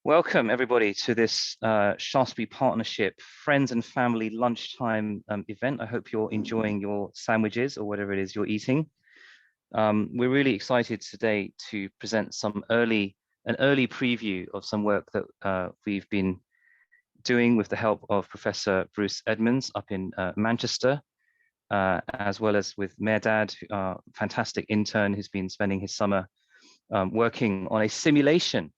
Welcome everybody to this Shaftesbury Partnership Friends and Family Lunchtime event. I hope you're enjoying your sandwiches or whatever it is you're eating. We're really excited today to present an early preview of some work that we've been doing with the help of Professor Bruce Edmonds up in Manchester, as well as with Mehrdad, our fantastic intern who's been spending his summer working on a simulation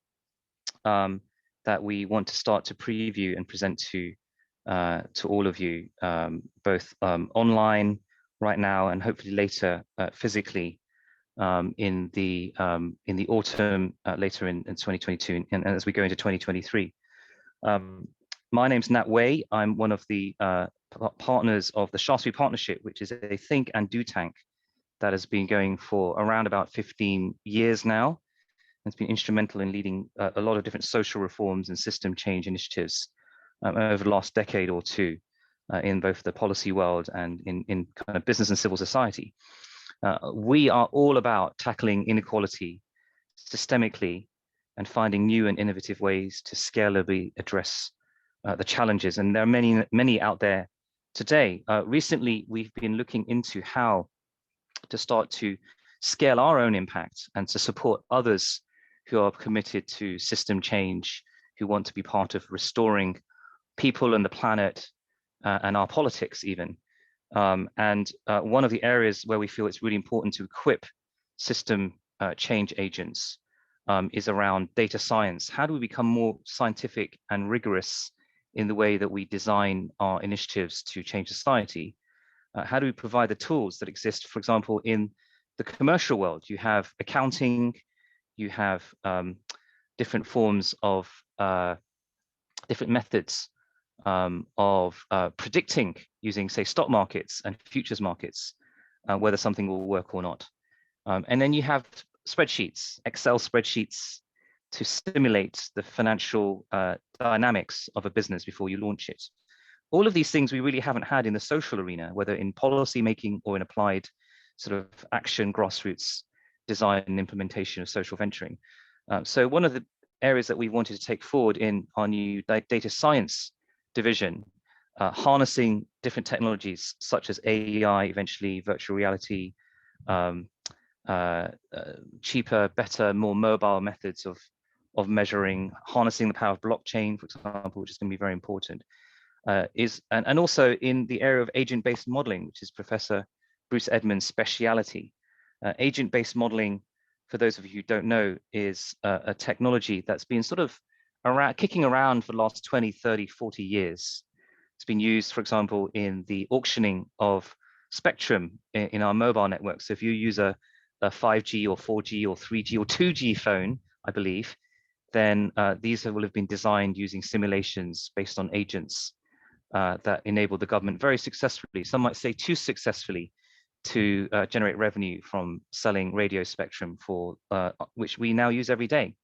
that we want to start to preview and present to all of you, both online right now and hopefully later physically in the autumn later in 2022 and as we go into 2023. My name's Nat Wei. I'm one of the partners of the Shaftesbury Partnership, which is a think and do tank that has been going for around about 15 years now. It's been instrumental in leading a lot of different social reforms and system change initiatives over the last decade or two in both the policy world and in kind of business and civil society. We are all about tackling inequality systemically and finding new and innovative ways to scalably address the challenges. And there are many out there today. Recently, we've been looking into how to start to scale our own impact and to support others who are committed to system change, who want to be part of restoring people and the planet and our politics even. One of the areas where we feel it's really important to equip system change agents is around data science. How do we become more scientific and rigorous in the way that we design our initiatives to change society? How do we provide the tools that exist, for example, in the commercial world? You have accounting, you have different forms of different methods of predicting using, say, stock markets and futures markets, whether something will work or not. And then you have spreadsheets, Excel spreadsheets to simulate the financial dynamics of a business before you launch it. All of these things we really haven't had in the social arena, whether in policy making or in applied sort of action, grassroots design and implementation of social venturing. So one of the areas that we wanted to take forward in our new data science division, harnessing different technologies such as AI, eventually virtual reality, cheaper, better, more mobile methods of measuring, harnessing the power of blockchain, for example, which is going to be very important, and also in the area of agent-based modeling, which is Professor Bruce Edmonds' speciality. Agent-based modeling, for those of you who don't know, is a technology that's been sort of kicking around for the last 20, 30, 40 years. It's been used, for example, in the auctioning of spectrum in our mobile network. So if you use a 5G or 4G or 3G or 2G phone, I believe, then these will have been designed using simulations based on agents that enable the government very successfully, some might say too successfully, to generate revenue from selling radio spectrum for which we now use every day.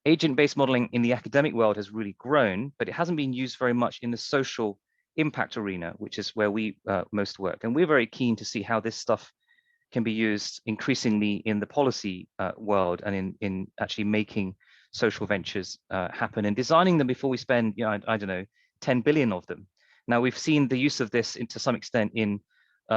Agent-based modeling in the academic world has really grown, but it hasn't been used very much in the social impact arena, which is where we most work. And we're very keen to see how this stuff can be used increasingly in the policy world and in actually making social ventures happen and designing them before we spend, I don't know, 10 billion of them. Now we've seen the use of this to some extent in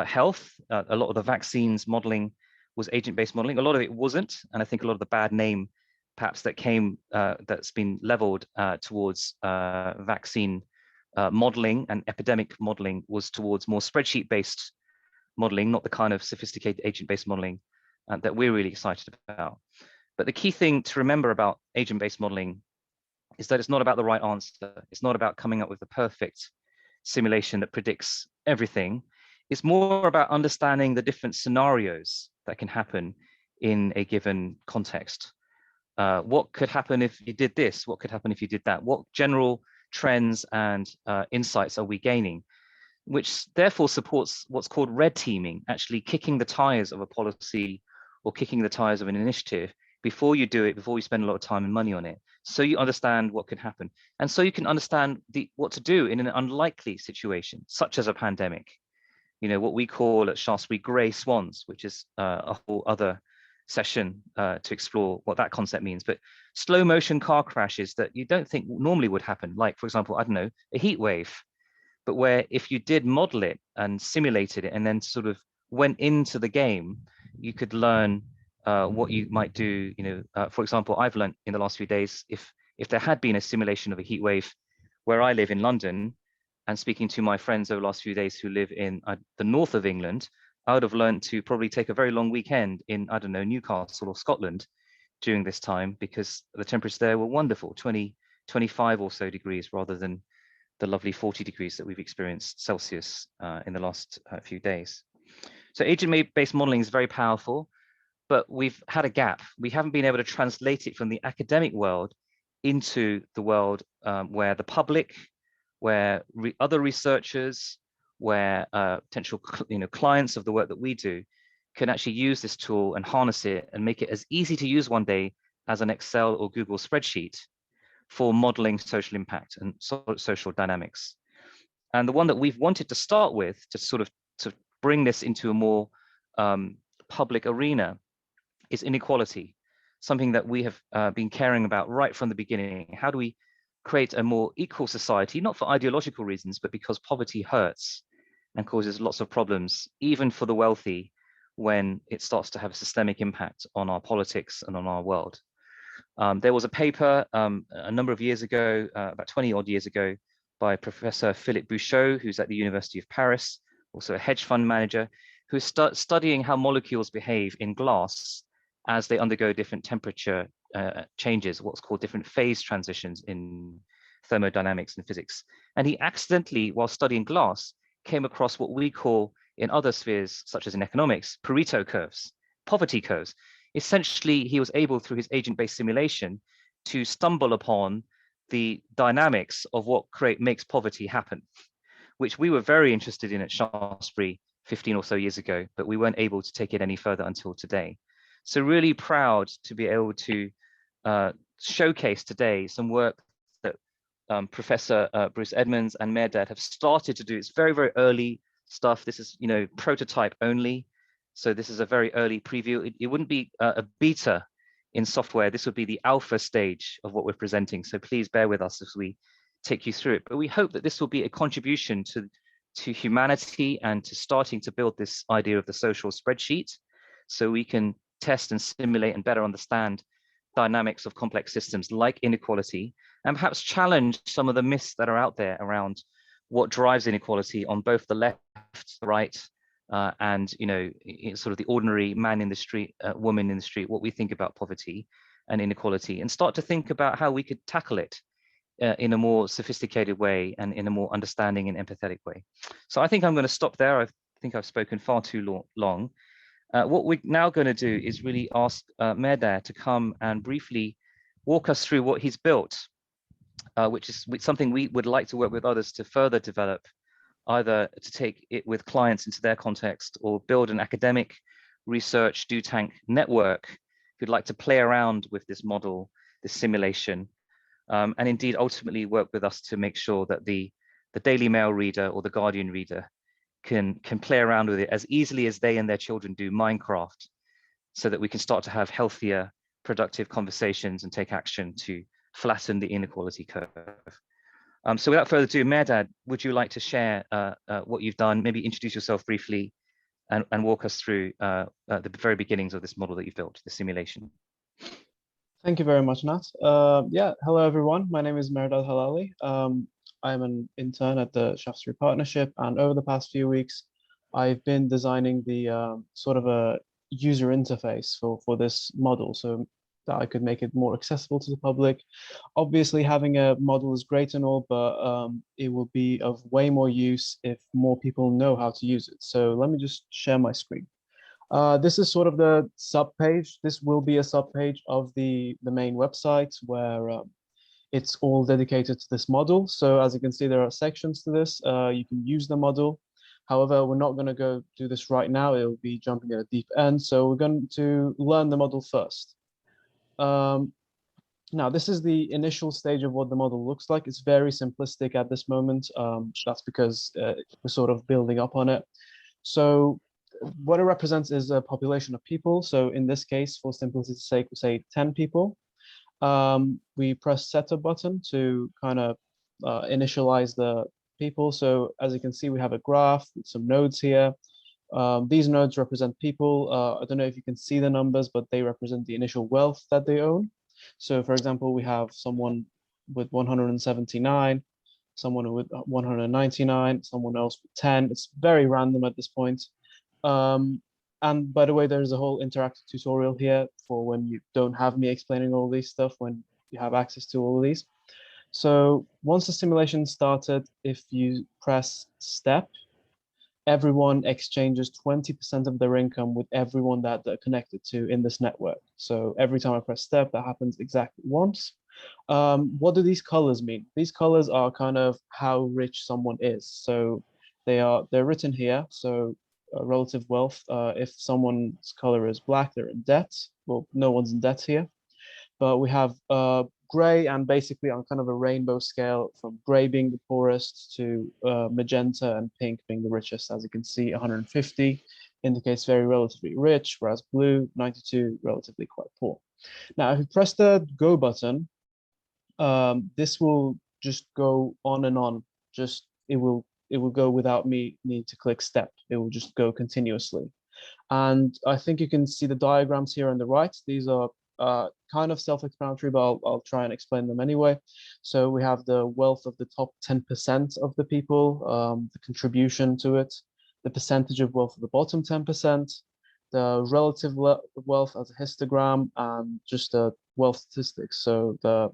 health. A lot of the vaccines modeling was agent-based modeling. A lot of it wasn't, and I think a lot of the bad name perhaps that came that's been leveled towards vaccine modeling and epidemic modeling was towards more spreadsheet-based modeling, not the kind of sophisticated agent-based modeling that we're really excited about. But the key thing to remember about agent-based modeling is that it's not about the right answer. It's not about coming up with the perfect simulation that predicts everything. It's more about understanding the different scenarios that can happen in a given context. What could happen if you did this? What could happen if you did that? What general trends and insights are we gaining? Which therefore supports what's called red teaming, actually kicking the tires of a policy or kicking the tires of an initiative before you do it, before you spend a lot of time and money on it. So you understand what could happen. And so you can understand what to do in an unlikely situation, such as a pandemic. What we call at Shaftesbury grey swans, which is a whole other session to explore what that concept means. But slow motion car crashes that you don't think normally would happen, like, for example, I don't know, a heat wave, but where if you did model it and simulated it and then sort of went into the game, you could learn what you might do. For example, I've learned in the last few days, if there had been a simulation of a heat wave where I live in London, and speaking to my friends over the last few days who live in the north of England, I would have learned to probably take a very long weekend in, I don't know, Newcastle or Scotland during this time, because the temperatures there were wonderful, 20, 25 or so degrees, rather than the lovely 40 degrees that we've experienced Celsius in the last few days. So agent-based modeling is very powerful, but we've had a gap. We haven't been able to translate it from the academic world into the world where the public, where other researchers, where potential clients of the work that we do can actually use this tool and harness it and make it as easy to use one day as an Excel or Google spreadsheet for modeling social impact and social dynamics. And the one that we've wanted to start with to sort of to bring this into a more public arena is inequality, something that we have been caring about right from the beginning. How do we create a more equal society, not for ideological reasons, but because poverty hurts and causes lots of problems, even for the wealthy, when it starts to have a systemic impact on our politics and on our world. There was a paper a number of years ago, about 20 odd years ago, by Professor Phillip Bouchaud, who's at the University of Paris, also a hedge fund manager, who's studying how molecules behave in glass as they undergo different temperature changes, what's called different phase transitions in thermodynamics and physics. And he accidentally, while studying glass, came across what we call in other spheres, such as in economics, Pareto curves, poverty curves. Essentially, he was able, through his agent-based simulation, to stumble upon the dynamics of what makes poverty happen, which we were very interested in at Shaftesbury 15 or so years ago, but we weren't able to take it any further until today. So really proud to be able to showcase today some work that Professor Bruce Edmonds and Mehrdad have started to do. It's very, very early stuff. This is, prototype only. So this is a very early preview. It wouldn't be a beta in software. This would be the alpha stage of what we're presenting. So please bear with us as we take you through it. But we hope that this will be a contribution to humanity and to starting to build this idea of the social spreadsheet, so we can test and simulate and better understand dynamics of complex systems like inequality, and perhaps challenge some of the myths that are out there around what drives inequality on both the left, the right, and sort of the ordinary man in the street, woman in the street, what we think about poverty and inequality, and start to think about how we could tackle it in a more sophisticated way and in a more understanding and empathetic way. So I think I'm going to stop there. I think I've spoken far too long. What we're now going to do is really ask Mehrdad to come and briefly walk us through what he's built, which is something we would like to work with others to further develop, either to take it with clients into their context or build an academic research do tank network who'd like to play around with this model, this simulation, and indeed ultimately work with us to make sure that the Daily Mail reader or the Guardian reader can play around with it as easily as they and their children do Minecraft, so that we can start to have healthier, productive conversations and take action to flatten the inequality curve. So without further ado, Mehrdad, would you like to share what you've done, maybe introduce yourself briefly and walk us through the very beginnings of this model that you've built, the simulation? Thank you very much, Nat. Yeah, hello everyone. My name is Mehrdad Halali. I'm an intern at the Shaftesbury Partnership, and over the past few weeks, I've been designing the sort of a user interface for this model, so that I could make it more accessible to the public. Obviously, having a model is great and all, but it will be of way more use if more people know how to use it. So let me just share my screen. This is sort of the sub page. This will be a sub page of the main website where it's all dedicated to this model. So as you can see, there are sections to this. You can use the model. However, we're not going to go do this right now. It will be jumping at a deep end. So we're going to learn the model first. Now, this is the initial stage of what the model looks like. It's very simplistic at this moment. That's because we're sort of building up on it. So what it represents is a population of people. So in this case, for simplicity's sake, we say 10 people. We press setup button to kind of initialize the people. So as you can see, we have a graph with some nodes here. These nodes represent people. I don't know if you can see the numbers, but they represent the initial wealth that they own. So for example, we have someone with 179, someone with 199, someone else with 10. It's very random at this point. And by the way, there's a whole interactive tutorial here for when you don't have me explaining all these stuff, when you have access to all of these. So once the simulation started, if you press step, everyone exchanges 20% of their income with everyone that they're connected to in this network. So every time I press step, that happens exactly once. What do these colors mean? These colors are kind of how rich someone is. So they're written here. So relative wealth, if someone's color is black, they're in debt. Well, no one's in debt here. But we have gray, and basically on kind of a rainbow scale, from gray being the poorest to magenta and pink being the richest. As you can see, 150 indicates very relatively rich, whereas blue, 92, relatively quite poor. Now, if you press the go button, this will just go on and on. It will go without me need to click step. It will just go continuously. And I think you can see the diagrams here on the right. These are kind of self-explanatory, but I'll try and explain them anyway. So we have the wealth of the top 10% of the people, the contribution to it, the percentage of wealth of the bottom 10%, the relative wealth as a histogram, and just the wealth statistics. So the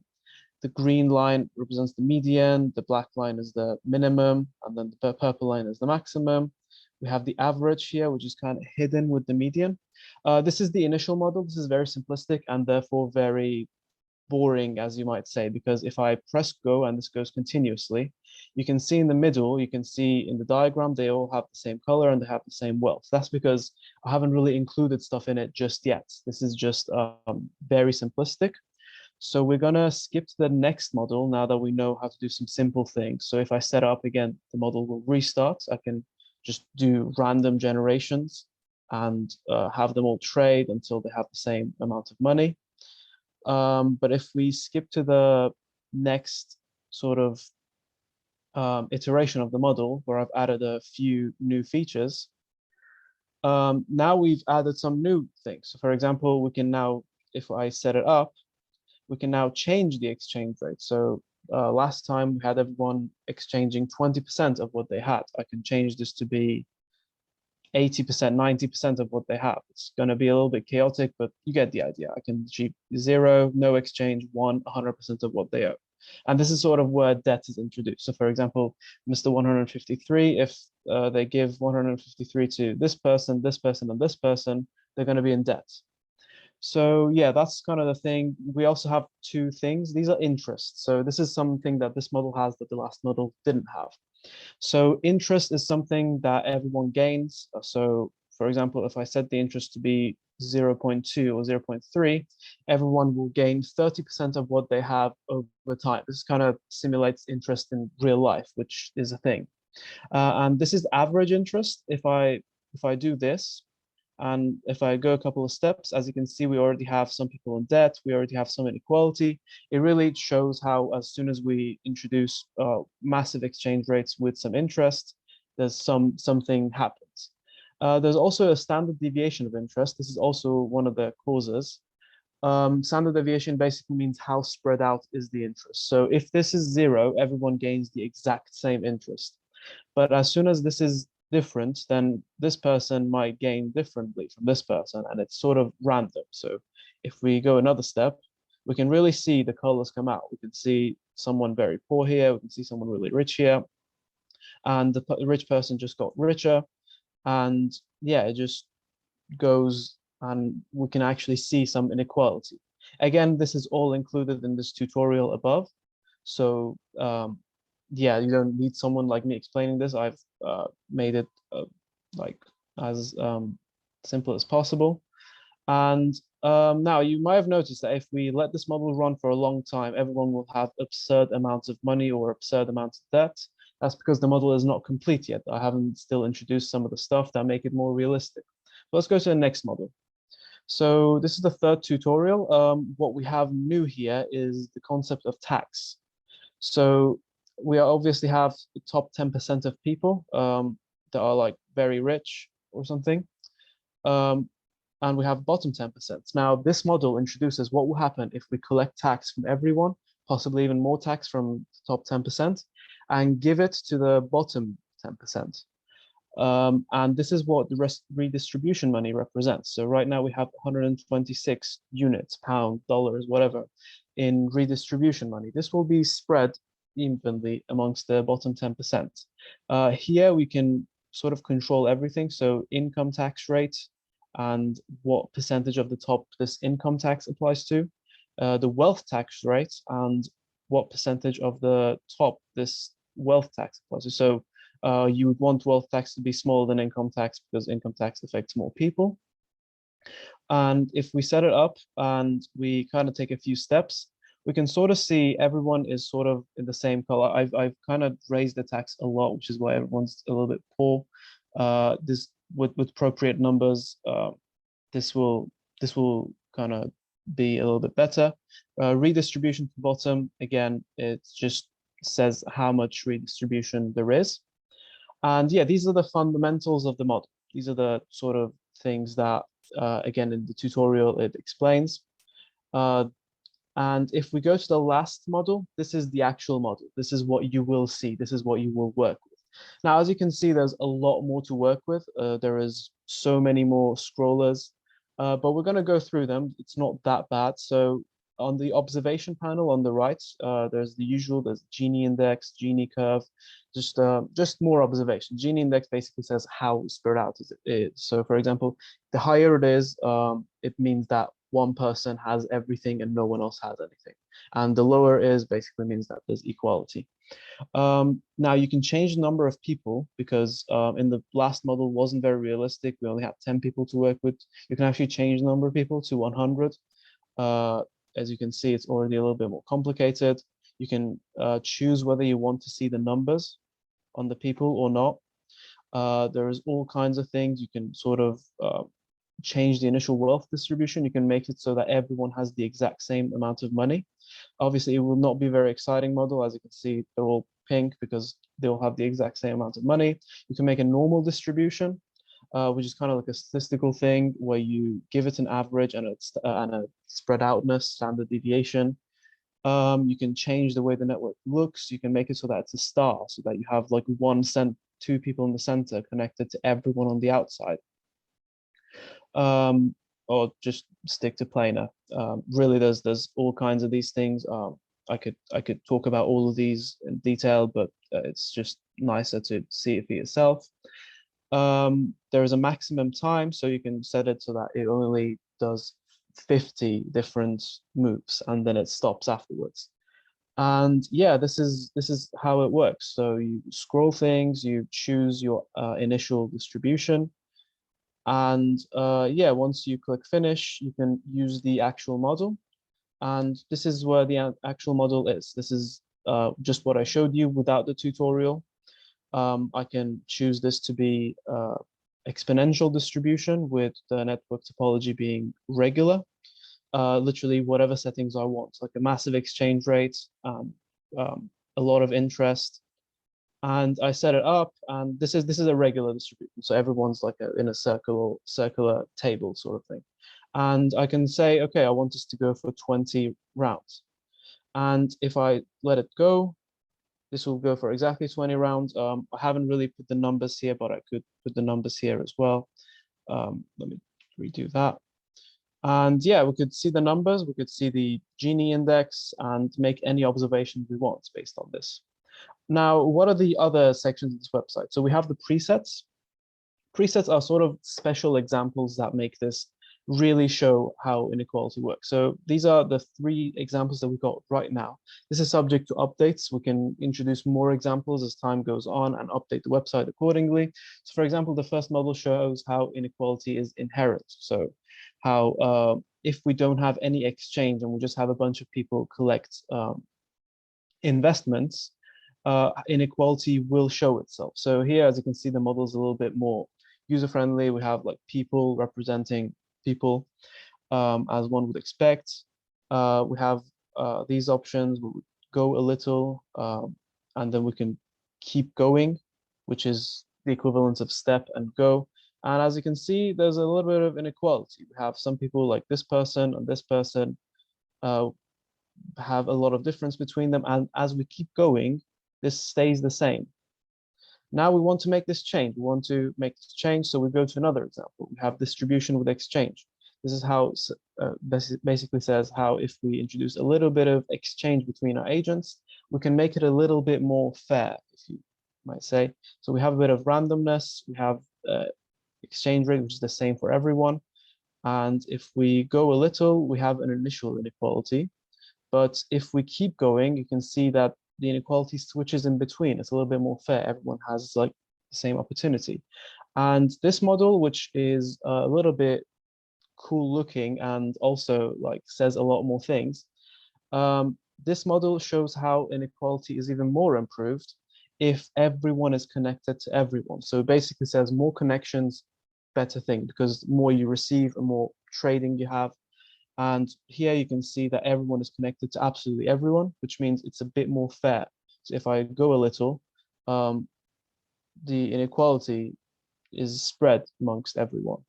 green line represents the median, the black line is the minimum, and then the purple line is the maximum. We have the average here, which is kind of hidden with the median. This is the initial model. This is very simplistic and therefore very boring, as you might say, because if I press go and this goes continuously, you can see in the middle, you can see in the diagram, they all have the same color and they have the same wealth. That's because I haven't really included stuff in it just yet. This is just very simplistic. So we're gonna skip to the next model now that we know how to do some simple things. So if I set up again, the model will restart. I can just do random generations and have them all trade until they have the same amount of money. But if we skip to the next sort of iteration of the model, where I've added a few new features, now we've added some new things. So for example, we can now, if I set it up, we can now change the exchange rate. So last time we had everyone exchanging 20% of what they had. I can change this to be 80%, 90% of what they have. It's going to be a little bit chaotic, but you get the idea. I can achieve 0, no exchange, 1, 100% of what they owe. And this is sort of where debt is introduced. So for example, Mr. 153, if they give 153 to this person, and this person, they're going to be in debt. So yeah, that's kind of the thing. We also have two things. These are interests. So this is something that this model has that the last model didn't have. So interest is something that everyone gains. So for example, if I set the interest to be 0.2 or 0.3, everyone will gain 30% of what they have over time. This kind of simulates interest in real life, which is a thing. And this is average interest. If I do this, and if I go a couple of steps, as you can see, we already have some people in debt. We already have some inequality. It really shows how as soon as we introduce massive exchange rates with some interest, there's something happens. There's also a standard deviation of interest. This is also one of the causes. Standard deviation basically means how spread out is the interest. So if this is 0, everyone gains the exact same interest. But as soon as this is different, then this person might gain differently from this person, and it's sort of random. So if we go another step, we can really see the colors come out. We can see someone very poor here, we can see someone really rich here, and the rich person just got richer. And yeah, it just goes, and we can actually see some inequality. Again, this is all included in this tutorial above. So yeah, you don't need someone like me explaining this. I've made it like as simple as possible. And now you might have noticed that if we let this model run for a long time, everyone will have absurd amounts of money or absurd amounts of debt. That's because the model is not complete yet. I haven't still introduced some of the stuff that make it more realistic. But let's go to the next model. So this is the third tutorial. What we have new here is the concept of tax. So we obviously have the top 10% of people that are like very rich or something. And we have bottom 10%. Now, this model introduces what will happen if we collect tax from everyone, possibly even more tax from the top 10%, and give it to the bottom 10%. And this is what the redistribution money represents. So right now we have 126 units, pound, dollars, whatever, in redistribution money. This will be spread evenly amongst the bottom 10%. Here we can sort of control everything. So income tax rate and what percentage of the top this income tax applies to, the wealth tax rate and what percentage of the top this wealth tax applies to. So you would want wealth tax to be smaller than income tax because income tax affects more people. And if we set it up and we kind of take a few steps, we can sort of see everyone is sort of in the same color. I've kind of raised the tax a lot, which is why everyone's a little bit poor. This with appropriate numbers, this will kind of be a little bit better. Redistribution to the bottom, again, it just says how much redistribution there is. And yeah, these are the fundamentals of the model. These are the sort of things that, again, in the tutorial, it explains. And if we go to the last model, this is the actual model. This is what you will see. This is what you will work with. Now, as you can see, there's a lot more to work with. There is so many more scrollers, but we're going to go through them. It's not that bad. So on the observation panel on the right, there's the usual, there's Gini index, Gini curve, just more observation. Gini index basically says how spread out is it. So for example, the higher it is, it means that one person has everything and no one else has anything. And the lower is basically means that there's equality. Now you can change the number of people because in the last model wasn't very realistic. We only had 10 people to work with. You can actually change the number of people to 100. As you can see, it's already a little bit more complicated. You can choose whether you want to see the numbers on the people or not. There's all kinds of things. You can sort of change the initial wealth distribution. You can make it so that everyone has the exact same amount of money. Obviously, it will not be a very exciting model. As you can see, they're all pink because they all have the exact same amount of money. You can make a normal distribution, which is kind of like a statistical thing where you give it an average and a spread outness, standard deviation. You can change the way the network looks. You can make it so that it's a star, so that you have like two people in the center connected to everyone on the outside. Or just stick to planar. Really, there's all kinds of these things. I could talk about all of these in detail, but it's just nicer to see it for yourself. There is a maximum time, so you can set it so that it only does 50 different moves and then it stops afterwards. And yeah, this is how it works. So you scroll things, you choose your initial distribution. And yeah, once you click finish, you can use the actual model. And this is where the actual model is. This is just what I showed you without the tutorial. I can choose this to be exponential distribution with the network topology being regular. Literally whatever settings I want, like a massive exchange rate, a lot of interest. And I set it up, and this is a regular distribution, so everyone's like in a circular table sort of thing. And I can say, okay, I want this to go for 20 rounds. And if I let it go, this will go for exactly 20 rounds. I haven't really put the numbers here, but I could put the numbers here as well. Let me redo that. And yeah, we could see the numbers, we could see the Gini index and make any observations we want based on this. Now, what are the other sections of this website? So we have the presets. Presets are sort of special examples that make this really show how inequality works. So these are the 3 examples that we've got right now. This is subject to updates. We can introduce more examples as time goes on and update the website accordingly. So for example, the first model shows how inequality is inherent. So how if we don't have any exchange and we just have a bunch of people collect investments, inequality will show itself. So here, as you can see, the model is a little bit more user-friendly. We have like people representing people, as one would expect. We have these options. We would go a little, and then we can keep going, which is the equivalent of step and go. And as you can see, there's a little bit of inequality. We have some people like this person and this person have a lot of difference between them. And as we keep going, this stays the same. Now we want to make this change. We want to make this change. So we go to another example. We have distribution with exchange. This is how basically says how if we introduce a little bit of exchange between our agents, we can make it a little bit more fair, if you might say. So we have a bit of randomness. We have exchange rate, which is the same for everyone. And if we go a little, we have an initial inequality. But if we keep going, you can see that the inequality switches in between. It's a little bit more fair. Everyone has like the same opportunity. And this model, which is a little bit cool looking and also like says a lot more things, this model shows how inequality is even more improved if everyone is connected to everyone. So it basically says more connections, better thing, because more you receive, the more trading you have. And here you can see that everyone is connected to absolutely everyone, which means it's a bit more fair. So if I go a little, the inequality is spread amongst everyone.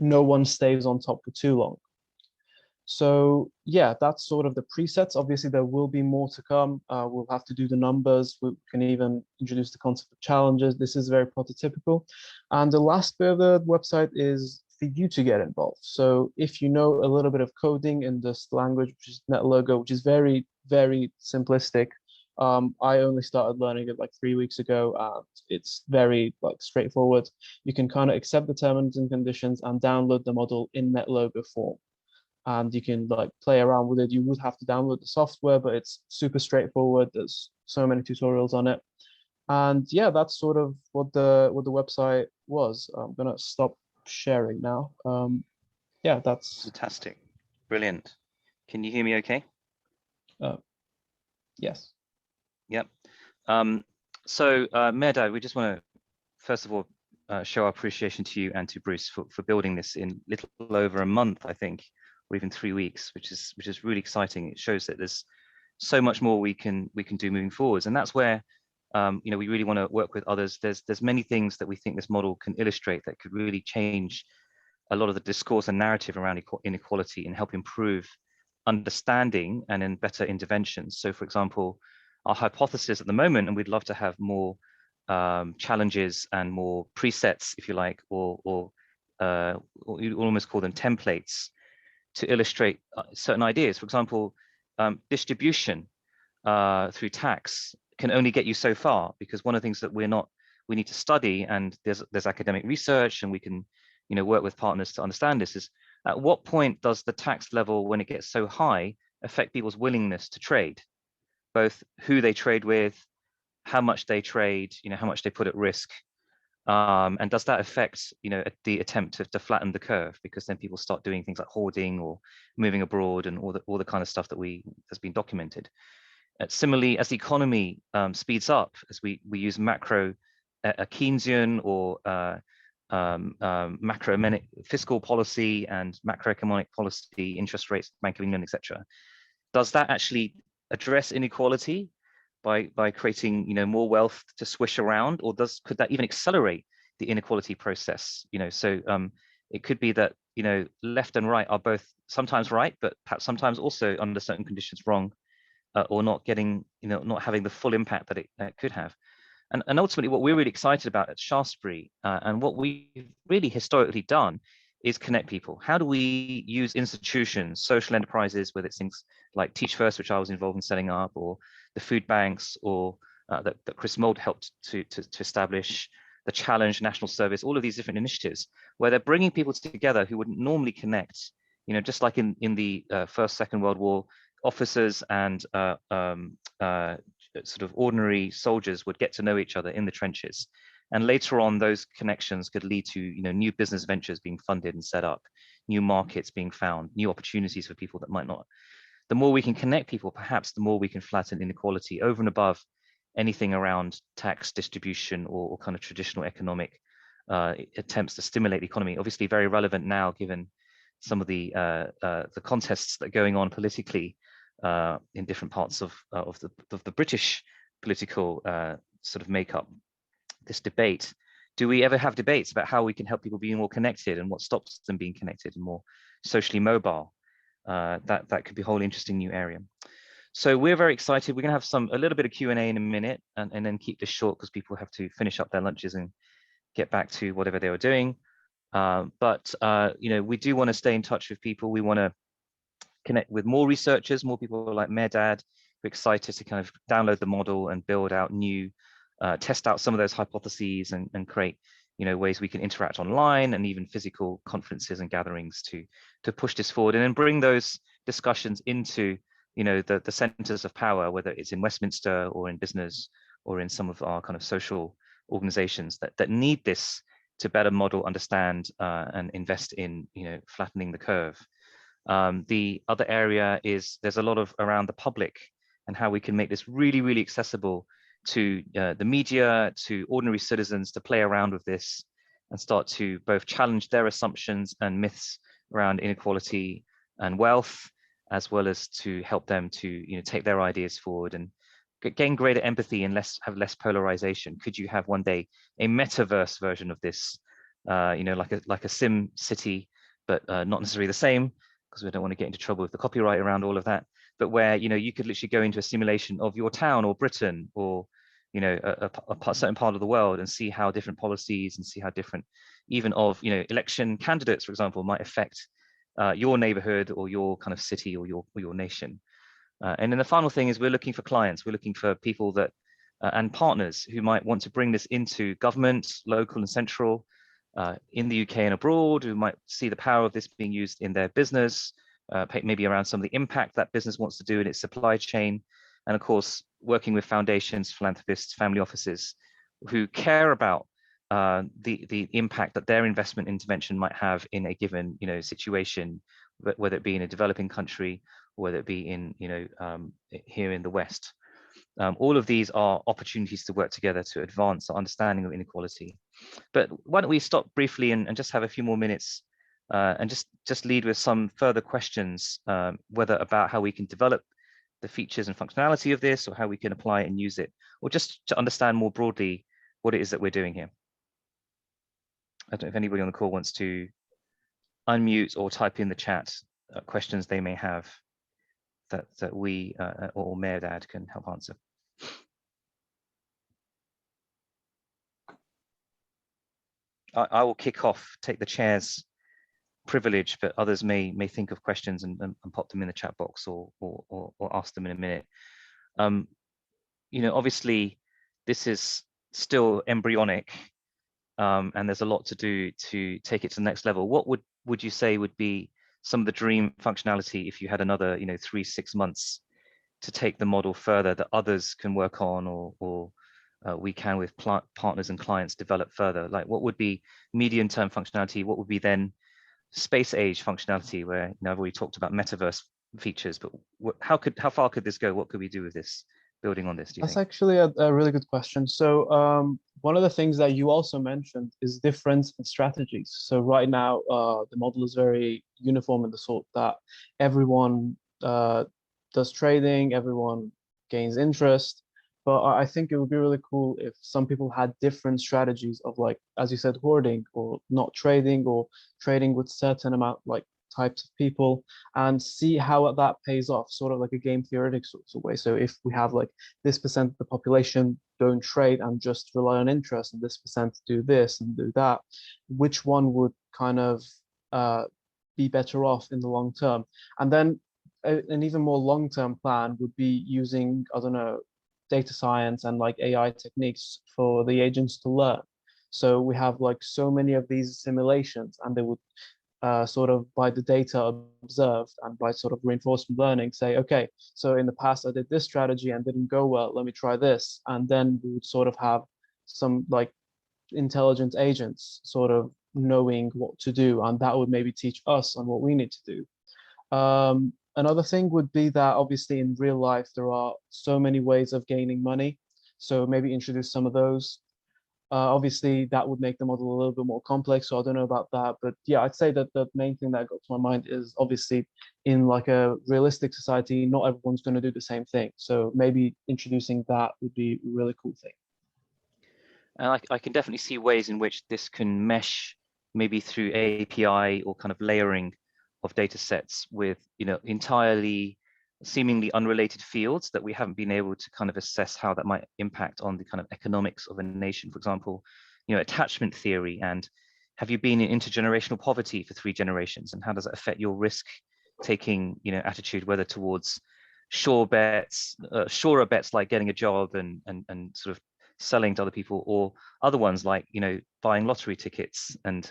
No one stays on top for too long. So yeah, that's sort of the presets. Obviously, there will be more to come. We'll have to do the numbers. We can even introduce the concept of challenges. This is very prototypical. And the last bit of the website is for you to get involved. So if you know a little bit of coding in this language, which is NetLogo, which is very, very simplistic. I only started learning it like 3 weeks ago, and it's very like straightforward. You can kind of accept the terms and conditions and download the model in NetLogo form. And you can like play around with it. You would have to download the software, but it's super straightforward. There's so many tutorials on it. And yeah, that's sort of what the website was. I'm gonna stop sharing now. Yeah, that's fantastic. Brilliant. Can you hear me okay? Yes. Yep. So Mehrdad, we just want to first of all show our appreciation to you and to Bruce for building this in little over a month, I think, or even 3 weeks, which is really exciting. It shows that there's so much more we can do moving forwards, and that's where you know, we really want to work with others. There's many things that we think this model can illustrate that could really change a lot of the discourse and narrative around inequality and help improve understanding and in better interventions. So, for example, our hypothesis at the moment, and we'd love to have more challenges and more presets, if you like, or you almost call them templates to illustrate certain ideas. For example, distribution through tax can only get you so far, because one of the things that we need to study, and there's academic research, and we can, you know, work with partners to understand this, is at what point does the tax level, when it gets so high, affect people's willingness to trade, both who they trade with, how much they trade, you know, how much they put at risk, and does that affect, you know, the attempt to flatten the curve, because then people start doing things like hoarding or moving abroad and all the kind of stuff that has been documented. Similarly, as the economy speeds up, as we use macro Keynesian or macro fiscal policy and macroeconomic policy, interest rates, Bank of England, etc., does that actually address inequality by creating, you know, more wealth to swish around, or could that even accelerate the inequality process? You know, so it could be that, you know, left and right are both sometimes right, but perhaps sometimes also under certain conditions wrong, or not getting, you know, not having the full impact that it could have. And ultimately, what we're really excited about at Shaftesbury, and what we've really historically done, is connect people. How do we use institutions, social enterprises, whether it's things like Teach First, which I was involved in setting up, or the food banks, or that Chris Mould helped to establish, the Challenge, National Service, all of these different initiatives, where they're bringing people together who wouldn't normally connect. You know, just like in the First, Second World War, officers and sort of ordinary soldiers would get to know each other in the trenches, and later on those connections could lead to, you know, new business ventures being funded and set up, new markets being found, new opportunities for people that might not. The more we can connect people, perhaps the more we can flatten inequality over and above anything around tax distribution or kind of traditional economic attempts to stimulate the economy. Obviously very relevant now, given some of the contests that are going on politically in different parts of the British political sort of makeup. This debate. Do we ever have debates about how we can help people be more connected and what stops them being connected and more socially mobile? That could be a whole interesting new area. So we're very excited. We're going to have a little bit of Q&A in a minute, and then keep this short because people have to finish up their lunches and get back to whatever they were doing. But you know, we do want to stay in touch with people. We want to connect with more researchers, more people like Mehrdad. We're excited to kind of download the model and build out new, test out some of those hypotheses and create, you know, ways we can interact online and even physical conferences and gatherings to push this forward, and then bring those discussions into, you know, the centers of power, whether it's in Westminster or in business or in some of our kind of social organizations that need this to better model, understand, and invest in, you know, flattening the curve. The other area is there's a lot of around the public and how we can make this really, really accessible to the media, to ordinary citizens to play around with this and start to both challenge their assumptions and myths around inequality and wealth, as well as to help them to, you know, take their ideas forward and gain greater empathy and have less polarization. Could you have one day a metaverse version of this, you know, like a sim city, but not necessarily the same, because we don't want to get into trouble with the copyright around all of that, but where, you know, you could literally go into a simulation of your town or Britain or, you know, a certain part of the world and see how different policies and see how different even of, you know, election candidates, for example, might affect your neighborhood or your kind of city or your nation. And then the final thing is we're looking for clients. We're looking for people that and partners who might want to bring this into government, local and central, in the UK and abroad, who might see the power of this being used in their business, maybe around some of the impact that business wants to do in its supply chain. And of course, working with foundations, philanthropists, family offices who care about the impact that their investment intervention might have in a given, you know, situation, whether it be in a developing country or whether it be in, you know, here in the West. All of these are opportunities to work together to advance our understanding of inequality. But why don't we stop briefly and just have a few more minutes and just lead with some further questions, whether about how we can develop the features and functionality of this, or how we can apply it and use it, or just to understand more broadly what it is that we're doing here. I don't know if anybody on the call wants to unmute or type in the chat questions they may have that we or Mehrdad can help answer. I will kick off, take the chair's privilege, but others may think of questions and pop them in the chat box or ask them in a minute. You know, obviously this is still embryonic, and there's a lot to do to take it to the next level. What would you say would be some of the dream functionality if you had another, you know, 3-6 months to take the model further that others can work on, or we can with partners and clients develop further? Like, what would be medium-term functionality? What would be then space age functionality, where, you know, I've already talked about metaverse features, but how far could this go? What could we do with this, building on this, do you think? That's actually a really good question. So one of the things that you also mentioned is different strategies. So right now, the model is very uniform in the sort that everyone does trading, everyone gains interest. But I think it would be really cool if some people had different strategies of, like, as you said, hoarding or not trading, or trading with certain amount, like, types of people, and see how that pays off, sort of like a game theoretic sort of way. So if we have like this percent of the population don't trade and just rely on interest, and this percent do this and do that, which one would kind of be better off in the long term? And then an even more long-term plan would be using, I don't know, data science and like AI techniques for the agents to learn. So we have like so many of these simulations, and they would sort of, by the data observed and by sort of reinforcement learning, say, okay, so in the past I did this strategy and didn't go well, let me try this. And then we would sort of have some like intelligent agents sort of knowing what to do, and that would maybe teach us on what we need to do. Another thing would be that obviously in real life there are so many ways of gaining money. So maybe introduce some of those. Obviously, that would make the model a little bit more complex, so I don't know about that. But yeah, I'd say that the main thing that got to my mind is obviously in like a realistic society, not everyone's going to do the same thing. So maybe introducing that would be a really cool thing. And I can definitely see ways in which this can mesh maybe through API or kind of layering of data sets with, entirely seemingly unrelated fields that we haven't been able to kind of assess how that might impact on the kind of economics of a nation. For example, attachment theory, and have you been in intergenerational poverty for 3 generations, and how does that affect your risk taking, attitude, whether towards surer bets like getting a job and sort of selling to other people, or other ones like buying lottery tickets. And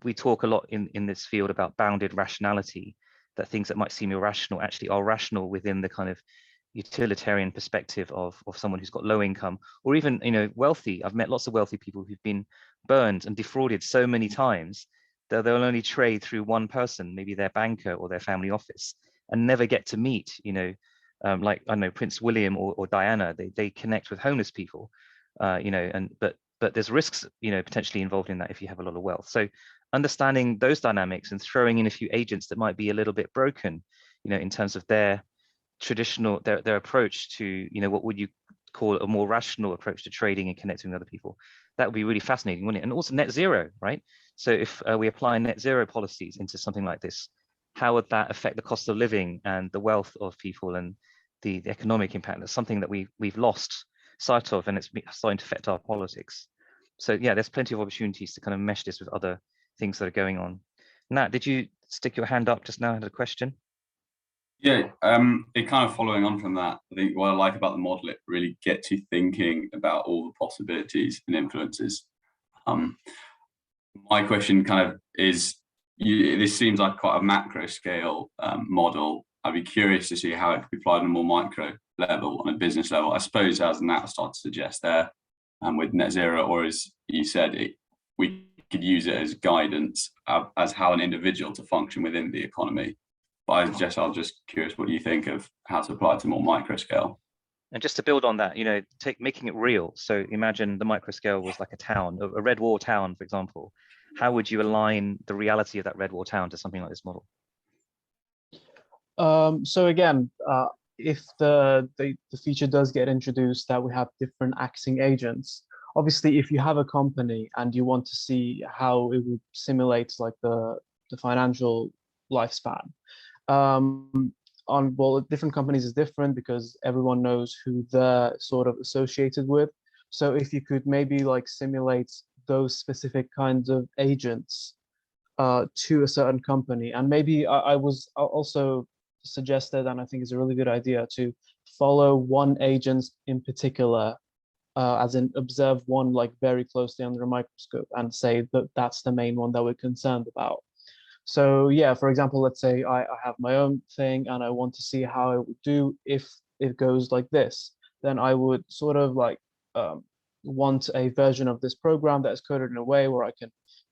we talk a lot in this field about bounded rationality, that things that might seem irrational actually are rational within the kind of utilitarian perspective of someone who's got low income, or even wealthy. I've met lots of wealthy people who've been burned and defrauded so many times that they'll only trade through one person, maybe their banker or their family office, and never get to meet like, I don't know, Prince William or Diana. They connect with homeless people, but there's risks potentially involved in that if you have a lot of wealth. So understanding those dynamics and throwing in a few agents that might be a little bit broken, in terms of their traditional, their approach to, what would you call a more rational approach to trading and connecting with other people. That would be really fascinating, wouldn't it? And also net zero, right? So if we apply net zero policies into something like this, how would that affect the cost of living and the wealth of people and the economic impact? That's something that we've lost sight of, and it's starting to affect our politics. So yeah, there's plenty of opportunities to kind of mesh this with other things that are going on. Nat, did you stick your hand up just now and had a question? Yeah, it kind of following on from that, I think what I like about the model, it really gets you thinking about all the possibilities and influences. My question kind of is, this seems like quite a macro scale model. I'd be curious to see how it could be applied on a more micro level, on a business level. I suppose, as Nat started to suggest there, with net zero, or as you said, we could use it as guidance as how an individual to function within the economy. But I'm just curious, what do you think of how to apply it to more micro scale? And just to build on that, making it real. So imagine the micro scale was like a town, a Red War town, for example. How would you align the reality of that Red War town to something like this model? So again, if the feature does get introduced that we have different acting agents, obviously, if you have a company and you want to see how it would simulate like the financial lifespan, well, different companies is different because everyone knows who they're sort of associated with. So if you could maybe like simulate those specific kinds of agents to a certain company, and maybe I was also suggested, and I think it's a really good idea, to follow one agent in particular, as in observe one like very closely under a microscope and say that that's the main one that we're concerned about. So yeah, for example, let's say I have my own thing and I want to see how it would do if it goes like this. Then I would sort of like want a version of this program that is coded in a way where I can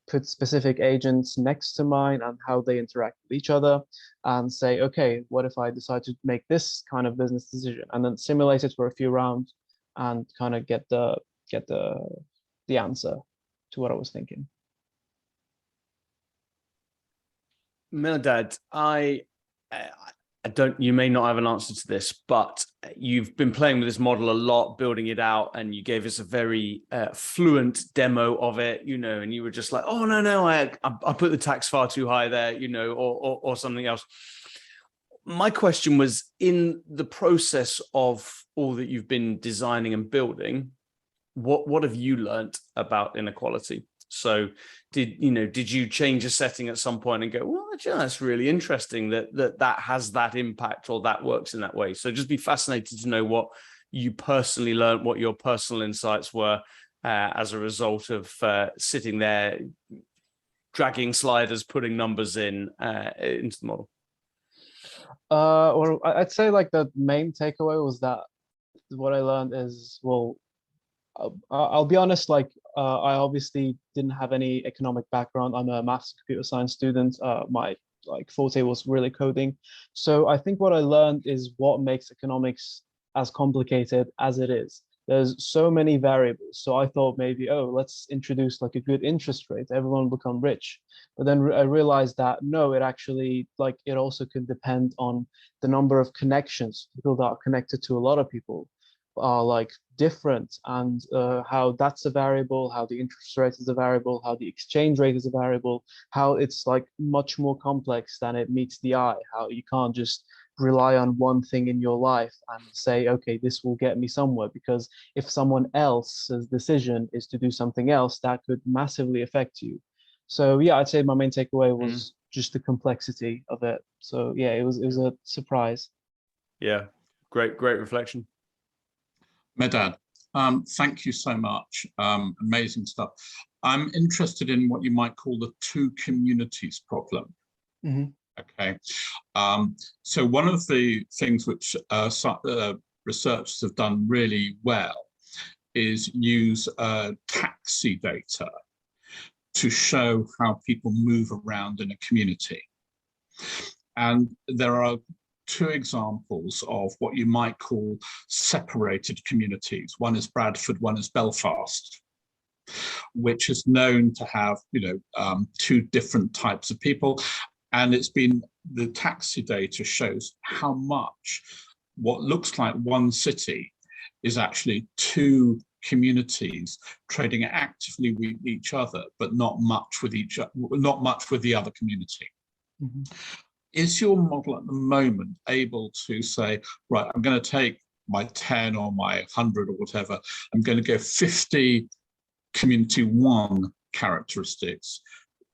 put specific agents next to mine and how they interact with each other, and say, okay, what if I decide to make this kind of business decision, and then simulate it for a few rounds and kind of get the answer to what I was thinking. Mehrdad, I don't, you may not have an answer to this, but you've been playing with this model a lot, building it out, and you gave us a very fluent demo of it, and you were just like, oh, no, I put the tax far too high there, or something else. My question was, in the process of all that you've been designing and building, what have you learned about inequality? So did you change a setting at some point and go, well, that's really interesting that has that impact or that works in that way? So just be fascinated to know what you personally learned, what your personal insights were as a result of sitting there, dragging sliders, putting numbers into the model. Well, I'd say like the main takeaway was that what I learned is, well, I'll be honest, like I obviously didn't have any economic background. I'm a maths and computer science student. My forte was really coding. So I think what I learned is what makes economics as complicated as it is. there's so many variables. So I thought maybe, oh, let's introduce like a good interest rate, everyone will become rich. But then I realized that no, it actually, like, it also can depend on the number of connections. People that are connected to a lot of people are like different, and how that's a variable, how the interest rate is a variable, how the exchange rate is a variable, how it's like much more complex than it meets the eye, how you can't just rely on one thing in your life and say, okay, this will get me somewhere, because if someone else's decision is to do something else, that could massively affect you. So yeah, I'd say my main takeaway was just the complexity of it. So yeah, it was a surprise. Yeah, great reflection. Medad, thank you so much. Amazing stuff. I'm interested in what you might call the two communities problem. Okay. So one of the things which researchers have done really well is use taxi data to show how people move around in a community. And there are two examples of what you might call separated communities. One is Bradford, one is Belfast, which is known to have, two different types of people. And it's been, the taxi data shows how much what looks like one city is actually two communities trading actively with each other, but not much with the other community. Is your model at the moment able to say, right, I'm going to take my 10 or my 100 or whatever, I'm going to go 50 community 1 characteristics,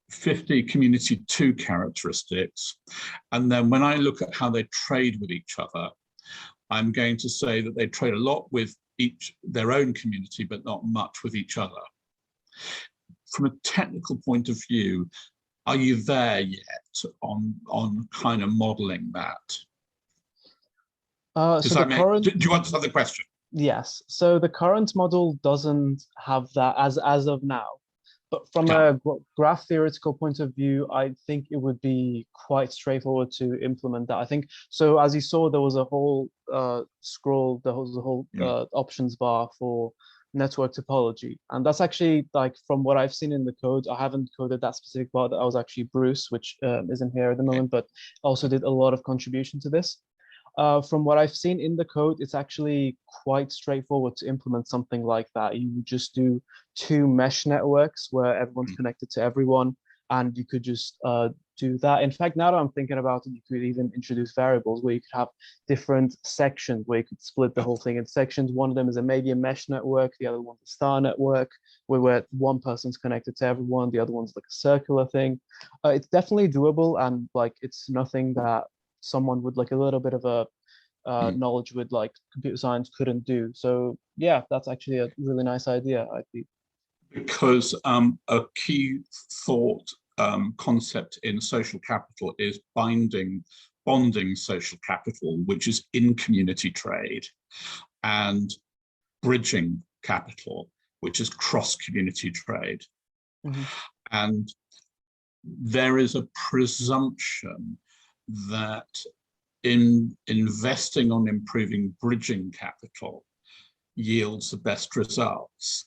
50 community 2 characteristics, and then when I look at how they trade with each other, I'm going to say that they trade a lot with their own community, but not much with each other. From a technical point of view, are you there yet on kind of modeling that? Do you understand the question? Yes. So the current model doesn't have that as of now. But from a graph theoretical point of view, I think it would be quite straightforward to implement that. I think so. As you saw, there was a whole scroll, there was a whole options bar for network topology, and that's actually, like, from what I've seen in the code, I haven't coded that specific part. That was actually Bruce, which isn't here at the moment, but also did a lot of contribution to this. From what I've seen in the code, it's actually quite straightforward to implement something like that. You would just do 2 mesh networks where everyone's connected to everyone, and you could just do that. In fact, now that I'm thinking about it, you could even introduce variables where you could have different sections, where you could split the whole thing in sections. One of them is maybe a mesh network, the other one's a star network, where one person's connected to everyone, the other one's like a circular thing. It's definitely doable, and like, it's nothing that someone with like a little bit of a knowledge with like computer science couldn't do. So yeah, that's actually a really nice idea, I think. Because a key thought concept in social capital is bonding social capital, which is in community trade, and bridging capital, which is cross-community trade. And there is a presumption that in investing on improving bridging capital yields the best results.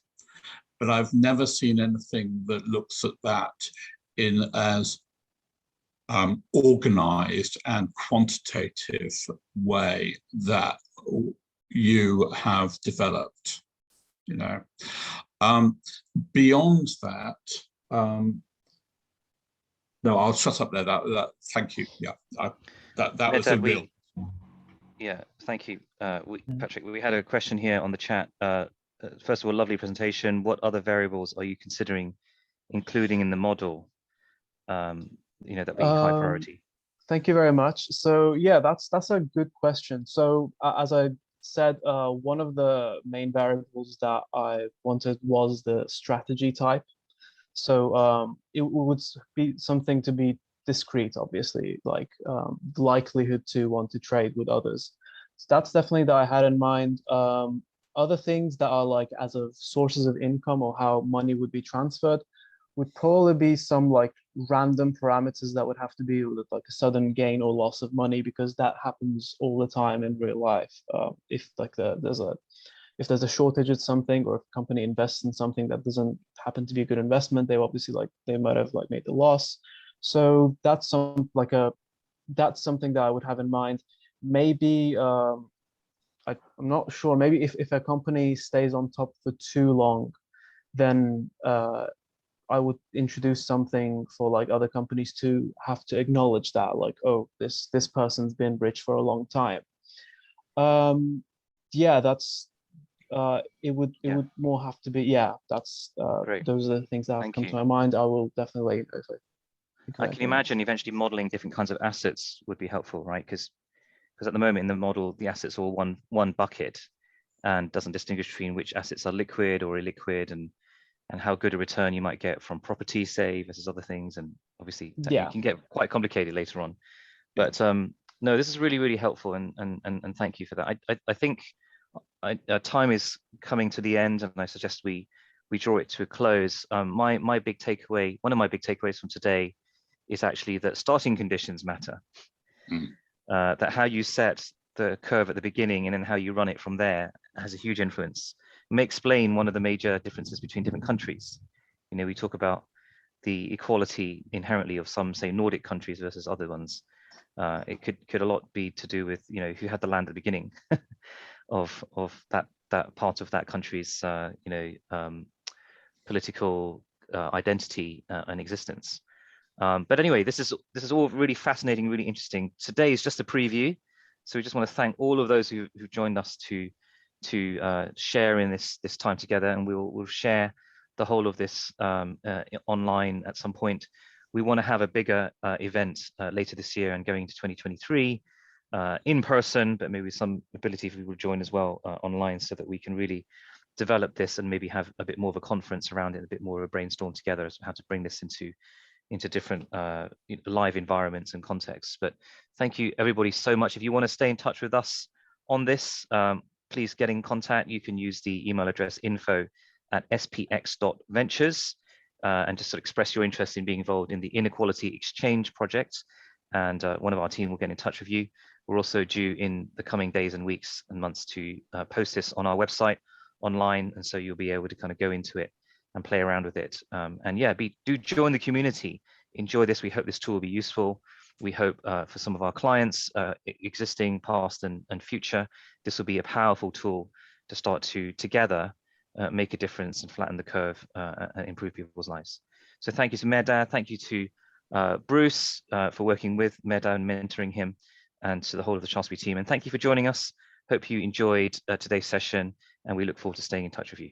But I've never seen anything that looks at that in as organized and quantitative way that you have developed, Beyond that, no, I'll shut up there. Thank you. Yeah, that was a real. Yeah, thank you, Patrick. We had a question here on the chat. First of all, lovely presentation. What other variables are you considering including in the model? That being high priority. Thank you very much. So yeah, that's a good question. So as I said, one of the main variables that I wanted was the strategy type. So it would be something to be discrete, obviously, like the likelihood to want to trade with others. So that's definitely that I had in mind. Other things that are like as of sources of income or how money would be transferred would probably be some like random parameters that would have to be with like a sudden gain or loss of money, because that happens all the time in real life. If like there's a if there's a shortage of something, or if a company invests in something that doesn't happen to be a good investment, they obviously they might have made the loss. So that's that's something that I would have in mind. Maybe I'm not sure. Maybe if a company stays on top for too long, then I would introduce something for other companies to have to acknowledge that, oh, this person's been rich for a long time. Yeah, that's it would more have to be, that's those are the things that have come to my mind. I will definitely let you know if I can imagine eventually modeling different kinds of assets would be helpful, right? Because at the moment in the model, the assets are all one bucket and doesn't distinguish between which assets are liquid or illiquid, and how good a return you might get from property, say, versus other things. And obviously it can get quite complicated later on. But no, this is really, really helpful, and thank you for that. I think time is coming to the end, and I suggest we draw it to a close. My big takeaway, one of my big takeaways from today, is actually that starting conditions matter. That how you set the curve at the beginning and then how you run it from there has a huge influence. It may explain one of the major differences between different countries. We talk about the equality inherently of some, say, Nordic countries versus other ones. It could a lot be to do with who had the land at the beginning of that part of that country's political identity and existence. But anyway, this is all really fascinating, really interesting. Today is just a preview, so we just want to thank all of those who joined us to share in this time together, and we'll share the whole of this online at some point. We want to have a bigger event later this year and going into 2023 in person, but maybe some ability for people to join as well online, so that we can really develop this and maybe have a bit more of a conference around it, a bit more of a brainstorm together as to how to bring this into different live environments and contexts. But thank you everybody so much. If you want to stay in touch with us on this, please get in contact. You can use the email address info@spx.ventures and just express your interest in being involved in the Inequality Exchange project, and one of our team will get in touch with you. We're also due in the coming days and weeks and months to post this on our website online, and so you'll be able to kind of go into it and play around with it. And yeah, do join the community. Enjoy this. We hope this tool will be useful. We hope for some of our clients, existing, past, and future, this will be a powerful tool to start to together make a difference and flatten the curve and improve people's lives. So thank you to Mehrdad. Thank you to Bruce for working with Mehrdad and mentoring him, and to the whole of the Shaftesbury team. And thank you for joining us. Hope you enjoyed today's session, and we look forward to staying in touch with you.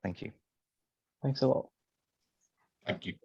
Thank you. Thanks a lot. Thank you.